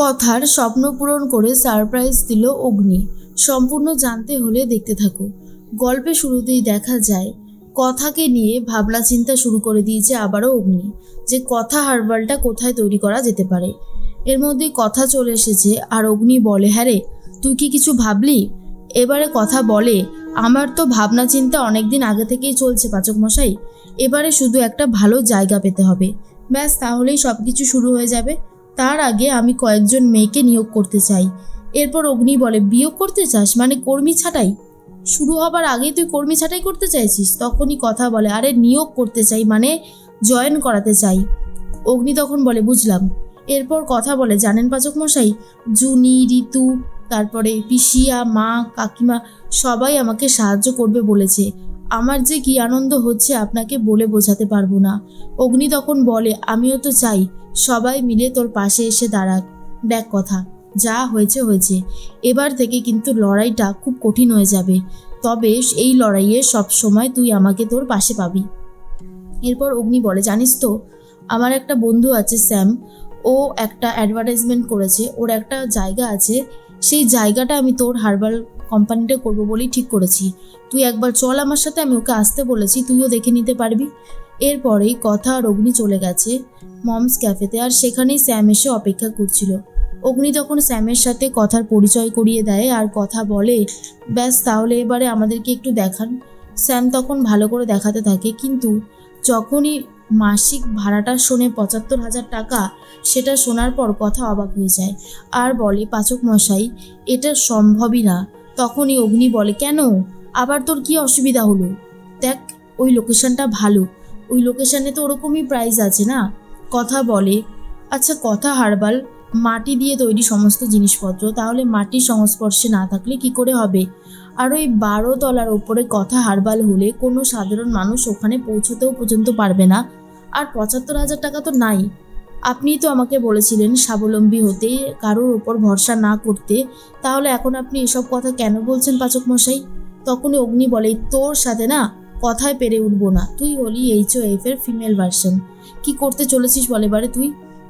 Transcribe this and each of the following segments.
কথার স্বপ্ন পূরণ করে সারপ্রাইজ দিল অগ্নি। সম্পূর্ণ জানতে হলে দেখতে থাকো। গল্পে শুরুতেই দেখা যায় কথাকে নিয়ে ভাবনা চিন্তা শুরু করে দিয়েছে আবারও অগ্নি, যে কথা হার্বালটা কোথায় তৈরি করা যেতে পারে। এর মধ্যেই কথা চলে এসেছে আর অগ্নি বলে, হ্যাঁ রে, তুই কি কিছু ভাবলি? এবারে কথা বলে, আমার তো ভাবনা চিন্তা অনেকদিন আগে থেকেই চলছে পাচক মশাই। এবারে শুধু একটা ভালো জায়গা পেতে হবে, ব্যাস তাহলেই সব কিছু শুরু হয়ে যাবে। তার আগে আমি কয়েকজন মেয়েকে নিয়োগ করতে চাই। এরপর অগ্নি বলে, বিয়োগ করতে চাস মানে কর্মী ছাঁটাই? শুরু হবার আগেই তুই কর্মী ছাঁটাই করতে চাইছিস? তখনই কথা বলে, আরে নিয়োগ করতে চাই মানে জয়েন করাতে চাই। অগ্নি তখন বলে, বুঝলাম। এরপর কথা বলে, জানেন পাচক মশাই, জুনি, ঋতু, তারপরে পিসিয়া, মা, কাকিমা সবাই আমাকে সাহায্য করবে বলেছে। আমার যে কি আনন্দ হচ্ছে আপনাকে বলে বোঝাতে পারবো না। অগ্নি তখন বলে, আমিও তো চাই সবাই মিলে তোর পাশে এসে দাঁড়াক। দেখ কথা, যা হয়েছে হয়েছে, এবার থেকে কিন্তু লড়াইটা খুব কঠিন হয়ে যাবে, তবে এই লড়াইয়ে সব সময় তুই আমাকে তোর পাশে পাবি। এরপর অগ্নি বলে, জানিস তো, আমার একটা বন্ধু আছে স্যাম, ও একটা অ্যাডভার্টাইজমেন্ট করেছে, ওর একটা জায়গা আছে, সেই জায়গাটা আমি তোর হার্বাল কোম্পানিটা করবো বলেই ঠিক করেছি। তুই একবার চল আমার সাথে, আমি ওকে আসতে বলেছি, তুইও দেখে নিতে পারবি। এরপরেই কথা আর অগ্নি চলে গেছে মমস ক্যাফেতে, আর সেখানেই স্যাম এসে অপেক্ষা করছিল। অগ্নি তখন স্যামের সাথে কথার পরিচয় করিয়ে দেয় আর কথা বলে, ব্যাস তাহলে এবারে আমাদেরকে একটু দেখান। স্যাম তখন ভালো করে দেখাতে থাকে, কিন্তু যখনই মাসিক ভাড়াটা শোনে ৭৫,০০০ টাকা, সেটা শোনার পর কথা অবাক হয়ে যায় আর বলে, পাচক মশাই, এটা সম্ভবই না। তখনই অগ্নি বলে, কেন, আবার তোর কি অসুবিধা হলো? দেখ, ওই লোকেশনটা ভালো, ওই লোকেশনে তো ওরকমই প্রাইস আছে না। কথা বলে, আচ্ছা কথা হার্বাল মাটি দিয়ে তৈরি সমস্ত জিনিসপত্র, তাহলে মাটির সংস্পর্শে না থাকলে কি করে হবে? আর ওই ১২ তলার ওপরে কথা হার্বাল হলে কোনো সাধারণ মানুষ ওখানে পৌঁছতেও পর্যন্ত পারবে না। আর ৭৫,০০০ টাকা তো নাই। আপনিই তো আমাকে বলেছিলেন স্বাবলম্বী হতে, কারোর ওপর ভরসা না করতে, তাহলে এখন আপনি এসব কথা কেন বলছেন পাচক মশাই? তখনই অগ্নি বলে, তোর সাথে না কথায় পেরে উঠবো না, তুই হলি HOF এর ফিমেল ভার্সন, কি করতে চলেছিস বলে এবারে তুই?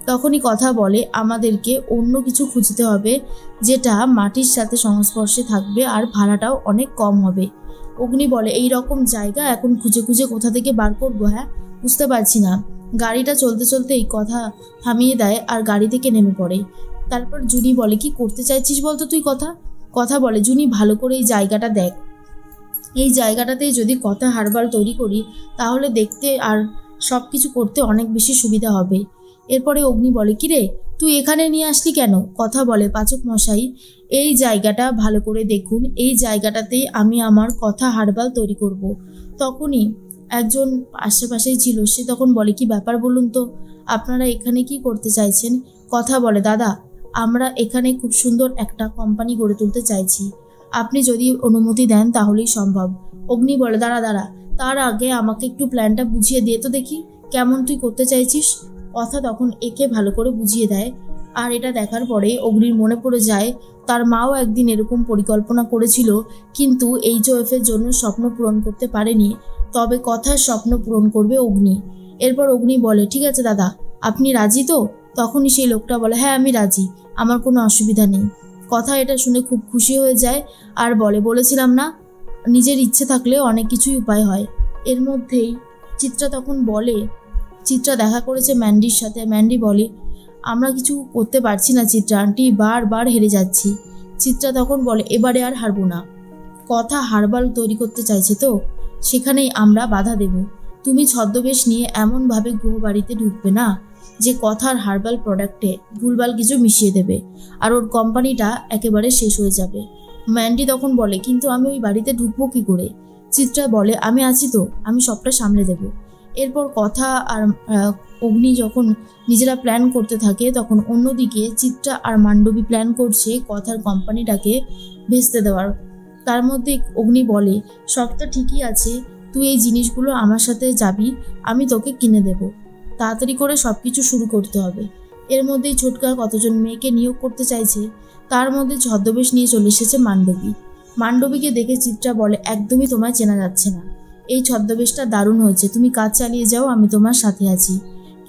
তখনই কথা বলে, আমাদেরকে অন্য কিছু খুঁজতে হবে যেটা মাটির সাথে সংস্পর্শে থাকবে আর ভাড়াটাও অনেক কম হবে। অগ্নি বলে, এই রকম জায়গা এখন খুঁজে খুঁজে কোথা থেকে বার করবো? হ্যাঁ, বুঝতে পারছি না। গাড়িটা চলতে চলতে এই কথা থামিয়ে দেয় আর গাড়ি থেকে নেমে পড়ে। তারপর জুনি বলে, কি করতে চাইছিস বলতো তুই? কথা বলে, জুনি ভালো করে এই জায়গাটা দেখ, এই জায়গাটাতেই যদি কথা হার্বাল তৈরি করি তাহলে দেখতে আর সব কিছু করতে অনেক বেশি সুবিধা হবে। এরপরে অগ্নি বলে, কিরে তুই এখানে নিয়ে আসলি কেন? কথা বলে, পাচক মশাই, এই জায়গাটা ভালো করে দেখুন, এই জায়গাটাতেই আমি আমার কথা হার্বাল তৈরি করব। তখনই একজন আশেপাশেই ছিল, সে তখন বলে, কি ব্যাপার বলুন তো, আপনারা এখানে কি করতে চাইছেন? কথা বলে, দাদা, আমরা এখানে খুব সুন্দর একটা কোম্পানি গড়ে তুলতে চাইছি, আপনি যদি অনুমতি দেন তাহলেই সম্ভব। অগ্নি বলে, দাঁড়া, তার আগে আমাকে একটু প্ল্যানটা বুঝিয়ে দিয়ে তো দেখি, কেমন তুই করতে চাইছিস। কথা তখন একে ভালো করে বুঝিয়ে দেয়, আর এটা দেখার পরে অগ্নির মনে পড়ে যায় তার মাও একদিন এরকম পরিকল্পনা করেছিল, কিন্তু HOF এর জন্য স্বপ্ন পূরণ করতে পারেনি, তবে কথার স্বপ্ন পূরণ করবে অগ্নি। এরপর অগ্নি বলে, ঠিক আছে দাদা, আপনি রাজি তো? তখনই সেই লোকটা বলে, হ্যাঁ আমি রাজি, আমার কোনো অসুবিধা নেই। কথা এটা শুনে খুব খুশি হয়ে যায় আর বলেছিলাম না, নিজের ইচ্ছে থাকলে অনেক কিছুই উপায় হয়। এর মধ্যেই চিত্রা তখন বলে, চিত্রা দেখা করেছে ম্যান্ডির সাথে। ম্যান্ডি বলে, আমরা কিছু করতে পারছি না চিত্রা আন্টি, বারবার হেরে যাচ্ছি। চিত্রা তখন বলে, এবারে আর হারবো না, কথা হার্বাল তৈরি করতে চাইছে তো সেখানেই আমরা বাধা দেব। তুমি ছদ্মবেশ নিয়ে এমনভাবে গৃহবাড়িতে ঢুকবে না যে কথার হার্বাল প্রোডাক্টে ভুলভাল কিছু মিশিয়ে দেবে আর ওর কোম্পানিটা একেবারে শেষ হয়ে যাবে। ম্যান্ডি তখন বলে, কিন্তু আমি ওই বাড়িতে ঢুকবো কি করে? চিত্রা বলে, আমি আছি তো, আমি সবটা সামলে দেব। এরপর কথা আর অগ্নি যখন নিজেরা প্ল্যান করতে থাকে, তখন অন্যদিকে চিত্রা আর মান্ডবী প্ল্যান করছে কথার কোম্পানিটাকে ভেস্তে দেওয়ার। তার মধ্যে অগ্নি বলে, সব তো ঠিকই আছে, তুই এই জিনিসগুলো আমার সাথে যাবি, আমি তোকে কিনে দেব, তাড়াতাড়ি করে সব কিছু শুরু করতে হবে। এর মধ্যেই ছোটকা কতজন মেয়েকে নিয়োগ করতে চাইছে, তার মধ্যে ছদ্মবেশ নিয়ে চলে এসেছে মান্ডবী। মান্ডবীকে দেখে চিত্রা বলে, একদমই তোমায় চেনা যাচ্ছে না, এই ছদ্মবেশটা দারুণ হয়েছে, তুমি কাজ চালিয়ে যাও, আমি তোমার সাথে আছি।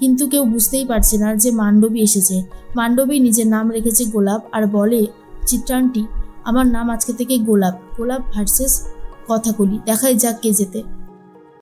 কিন্তু কেউ বুঝতেই পারছে না যে মান্ডবী এসেছে। মান্ডবী নিজের নাম রেখেছে গোলাপ আর বলে, চিত্রান্টি আমার নাম আজকে থেকে গোলাপ। গোলাপ ভার্সেস কথাকলি, দেখাই যাক কে জেতে।